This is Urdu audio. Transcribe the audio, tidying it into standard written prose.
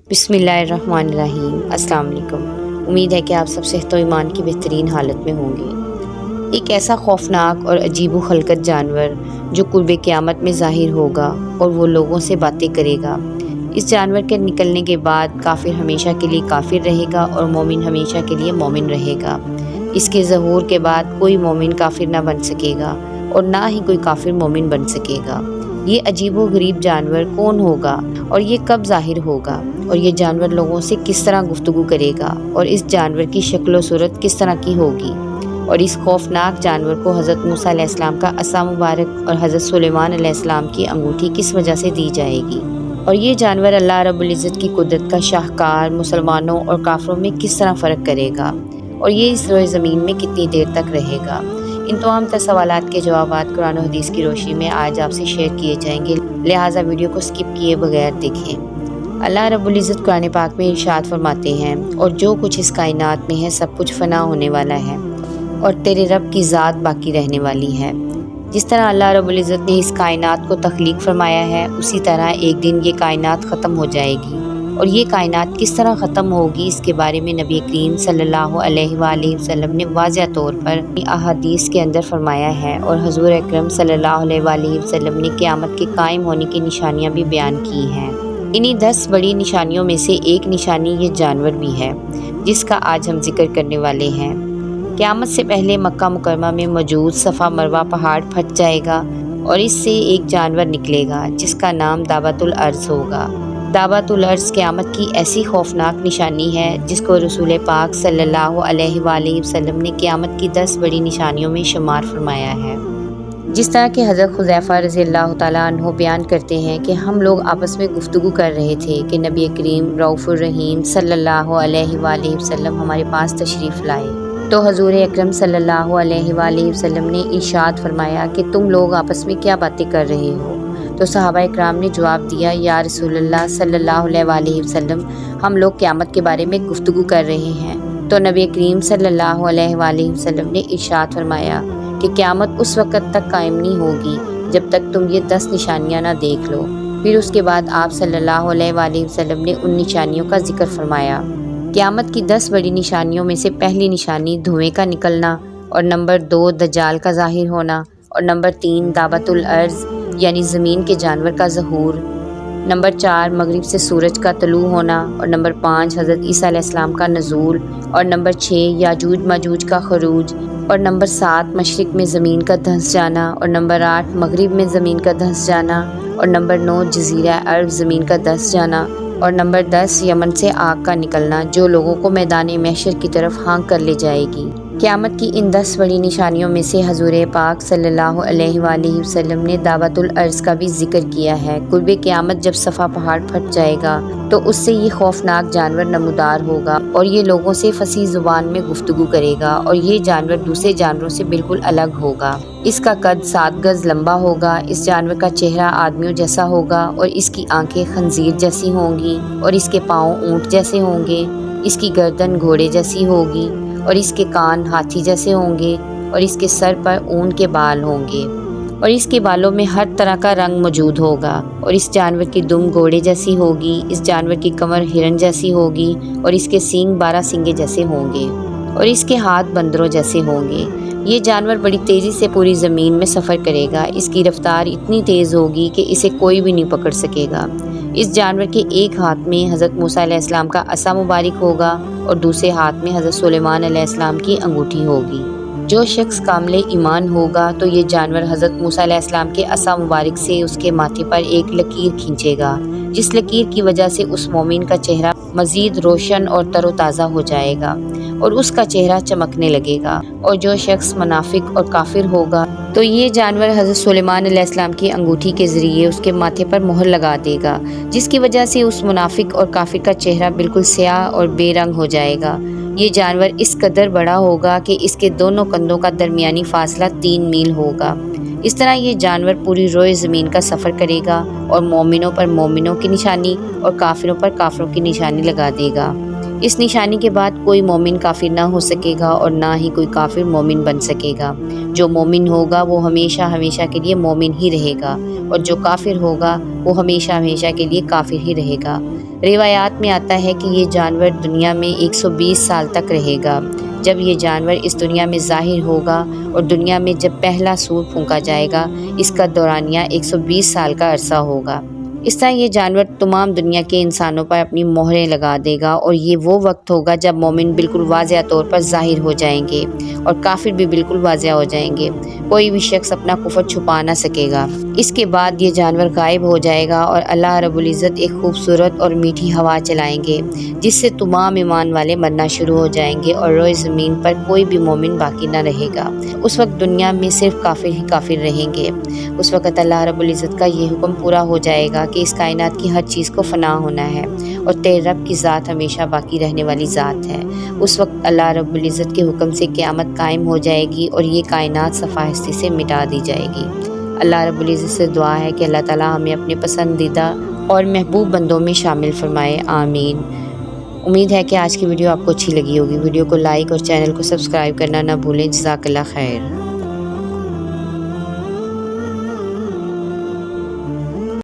بسم اللہ الرحمن الرحیم۔ السلام علیکم۔ امید ہے کہ آپ سب صحت و ایمان کی بہترین حالت میں ہوں گے۔ ایک ایسا خوفناک اور عجیب و خلقت جانور جو قرب قیامت میں ظاہر ہوگا اور وہ لوگوں سے باتیں کرے گا۔ اس جانور کے نکلنے کے بعد کافر ہمیشہ کے لیے کافر رہے گا اور مومن ہمیشہ کے لیے مومن رہے گا۔ اس کے ظہور کے بعد کوئی مومن کافر نہ بن سکے گا اور نہ ہی کوئی کافر مومن بن سکے گا۔ یہ عجیب و غریب جانور کون ہوگا اور یہ کب ظاہر ہوگا، اور یہ جانور لوگوں سے کس طرح گفتگو کرے گا، اور اس جانور کی شکل و صورت کس طرح کی ہوگی، اور اس خوفناک جانور کو حضرت موسیٰ علیہ السلام کا عصا مبارک اور حضرت سلیمان علیہ السلام کی انگوٹھی کس وجہ سے دی جائے گی، اور یہ جانور اللہ رب العزت کی قدرت کا شاہکار مسلمانوں اور کافروں میں کس طرح فرق کرے گا، اور یہ اس روئے زمین میں کتنی دیر تک رہے گا۔ ان تمام تر سوالات کے جوابات قرآن و حدیث کی روشنی میں آج آپ سے شیئر کیے جائیں گے، لہٰذا ویڈیو کو سکپ کیے بغیر دیکھیں۔ اللہ رب العزت قرآن پاک میں ارشاد فرماتے ہیں، اور جو کچھ اس کائنات میں ہے سب کچھ فنا ہونے والا ہے، اور تیرے رب کی ذات باقی رہنے والی ہے۔ جس طرح اللہ رب العزت نے اس کائنات کو تخلیق فرمایا ہے، اسی طرح ایک دن یہ کائنات ختم ہو جائے گی، اور یہ کائنات کس طرح ختم ہوگی اس کے بارے میں نبی کریم صلی اللہ علیہ وآلہ وسلم نے واضح طور پر احادیث کے اندر فرمایا ہے، اور حضور اکرم صلی اللہ علیہ وآلہ وسلم نے قیامت کے قائم ہونے کی نشانیاں بھی بیان کی ہیں۔ انہی 10 بڑی نشانیوں میں سے ایک نشانی یہ جانور بھی ہے، جس کا آج ہم ذکر کرنے والے ہیں۔ قیامت سے پہلے مکہ مکرمہ میں موجود صفا مروہ پہاڑ پھٹ جائے گا، اور اس سے ایک جانور نکلے گا جس کا نام دابۃ الارض ہوگا۔ دابۃ الارض قیامت کی ایسی خوفناک نشانی ہے جس کو رسول پاک صلی اللہ علیہ وآلہ وسلم نے قیامت کی 10 بڑی نشانیوں میں شمار فرمایا ہے۔ جس طرح کہ حضرت حذیفہ رضی اللہ تعالیٰ عنہ بیان کرتے ہیں کہ ہم لوگ آپس میں گفتگو کر رہے تھے کہ نبی کریم رؤوف الرحیم صلی اللہ علیہ وآلہ وسلم ہمارے پاس تشریف لائے، تو حضور اکرم صلی اللہ علیہ وآلہ وسلم نے ارشاد فرمایا کہ تم لوگ آپس میں کیا باتیں کر رہے ہو؟ تو صحابہ اکرام نے جواب دیا، یا رسول اللہ صلی اللہ علیہ وآلہ وسلم، ہم لوگ قیامت کے بارے میں گفتگو کر رہے ہیں۔ تو نبی کریم صلی اللہ علیہ وآلہ وسلم نے ارشاد فرمایا کہ قیامت اس وقت تک قائم نہیں ہوگی جب تک تم یہ 10 نشانیاں نہ دیکھ لو۔ پھر اس کے بعد آپ صلی اللہ علیہ وآلہ وسلم نے ان نشانیوں کا ذکر فرمایا۔ قیامت کی 10 بڑی نشانیوں میں سے پہلی نشانی دھوئیں کا نکلنا، اور نمبر 2 دجال کا ظاہر ہونا، اور نمبر 3 دابۃ الارض یعنی زمین کے جانور کا ظہور، نمبر 4 مغرب سے سورج کا طلوع ہونا، اور نمبر 5 حضرت عیسیٰ علیہ السلام کا نزول، اور نمبر 6 یاجوج ماجوج کا خروج، اور نمبر 7 مشرق میں زمین کا دھنس جانا، اور نمبر 8 مغرب میں زمین کا دھنس جانا، اور نمبر 9 جزیرہ عرب زمین کا دھنس جانا، اور نمبر 10 یمن سے آگ کا نکلنا جو لوگوں کو میدان محشر کی طرف ہانک کر لے جائے گی۔ قیامت کی ان 10 بڑی نشانیوں میں سے حضور پاک صلی اللہ علیہ وآلہ وسلم نے دابۃ الارض کا بھی ذکر کیا ہے۔ قرب قیامت جب صفا پہاڑ پھٹ جائے گا تو اس سے یہ خوفناک جانور نمودار ہوگا، اور یہ لوگوں سے فصیح زبان میں گفتگو کرے گا، اور یہ جانور دوسرے جانوروں سے بالکل الگ ہوگا۔ اس کا قد 7 گز لمبا ہوگا، اس جانور کا چہرہ آدمیوں جیسا ہوگا، اور اس کی آنکھیں خنزیر جیسی ہوں گی، اور اس کے پاؤں اونٹ جیسے ہوں گے، اس کی گردن گھوڑے جیسی ہوگی، اور اس کے کان ہاتھی جیسے ہوں گے، اور اس کے سر پر اون کے بال ہوں گے، اور اس کے بالوں میں ہر طرح کا رنگ موجود ہوگا، اور اس جانور کی دم گھوڑے جیسی ہوگی، اس جانور کی کمر ہرن جیسی ہوگی، اور اس کے سینگ 12 سینگے جیسے ہوں گے، اور اس کے ہاتھ بندروں جیسے ہوں گے۔ یہ جانور بڑی تیزی سے پوری زمین میں سفر کرے گا، اس کی رفتار اتنی تیز ہوگی کہ اسے کوئی بھی نہیں پکڑ سکے گا۔ اس جانور کے ایک ہاتھ میں حضرت موسیٰ علیہ السلام کا عصا مبارک ہوگا، اور دوسرے ہاتھ میں حضرت سلیمان علیہ السلام کی انگوٹھی ہوگی۔ جو شخص کامل ایمان ہوگا تو یہ جانور حضرت موسیٰ علیہ السلام کے عصا مبارک سے اس کے ماتھے پر ایک لکیر کھینچے گا، جس لکیر کی وجہ سے اس مومن کا چہرہ مزید روشن اور تر و تازہ ہو جائے گا، اور اس کا چہرہ چمکنے لگے گا۔ اور جو شخص منافق اور کافر ہوگا تو یہ جانور حضرت سلیمان علیہ السلام کی انگوٹھی کے ذریعے اس کے ماتھے پر مہر لگا دے گا، جس کی وجہ سے اس منافق اور کافر کا چہرہ بالکل سیاہ اور بے رنگ ہو جائے گا۔ یہ جانور اس قدر بڑا ہوگا کہ اس کے دونوں کندھوں کا درمیانی فاصلہ 3 میل ہوگا۔ اس طرح یہ جانور پوری روئے زمین کا سفر کرے گا، اور مومنوں پر مومنوں کی نشانی اور کافروں پر کافروں کی نشانی لگا دے گا۔ اس نشانی کے بعد کوئی مومن کافر نہ ہو سکے گا، اور نہ ہی کوئی کافر مومن بن سکے گا۔ جو مومن ہوگا وہ ہمیشہ ہمیشہ کے لیے مومن ہی رہے گا، اور جو کافر ہوگا وہ ہمیشہ ہمیشہ کے لیے کافر ہی رہے گا۔ روایات میں آتا ہے کہ یہ جانور دنیا میں 120 سال تک رہے گا۔ جب یہ جانور اس دنیا میں ظاہر ہوگا اور دنیا میں جب پہلا سور پھونکا جائے گا، اس کا دورانیہ 120 سال کا عرصہ ہوگا۔ اس طرح یہ جانور تمام دنیا کے انسانوں پر اپنی مہریں لگا دے گا، اور یہ وہ وقت ہوگا جب مومن بالکل واضح طور پر ظاہر ہو جائیں گے اور کافر بھی بالکل واضح ہو جائیں گے۔ کوئی بھی شخص اپنا کفر چھپا نہ سکے گا۔ اس کے بعد یہ جانور غائب ہو جائے گا اور اللہ رب العزت ایک خوبصورت اور میٹھی ہوا چلائیں گے، جس سے تمام ایمان والے مرنا شروع ہو جائیں گے اور روئے زمین پر کوئی بھی مومن باقی نہ رہے گا۔ اس وقت دنیا میں صرف کافر ہی کافر رہیں گے۔ اس وقت اللہ رب العزت کا یہ حکم پورا ہو جائے گا کہ اس کائنات کی ہر چیز کو فنا ہونا ہے اور تیرے رب کی ذات ہمیشہ باقی رہنے والی ذات ہے۔ اس وقت اللہ رب العزت کے حکم سے قیامت قائم ہو جائے گی اور یہ کائنات صفاحستی سے مٹا دی جائے گی۔ اللہ رب العزت سے دعا ہے کہ اللہ تعالیٰ ہمیں اپنے پسندیدہ اور محبوب بندوں میں شامل فرمائے، آمین۔ امید ہے کہ آج کی ویڈیو آپ کو اچھی لگی ہوگی۔ ویڈیو کو لائک اور چینل کو سبسکرائب کرنا نہ بھولیں۔ جزاک اللہ خیر۔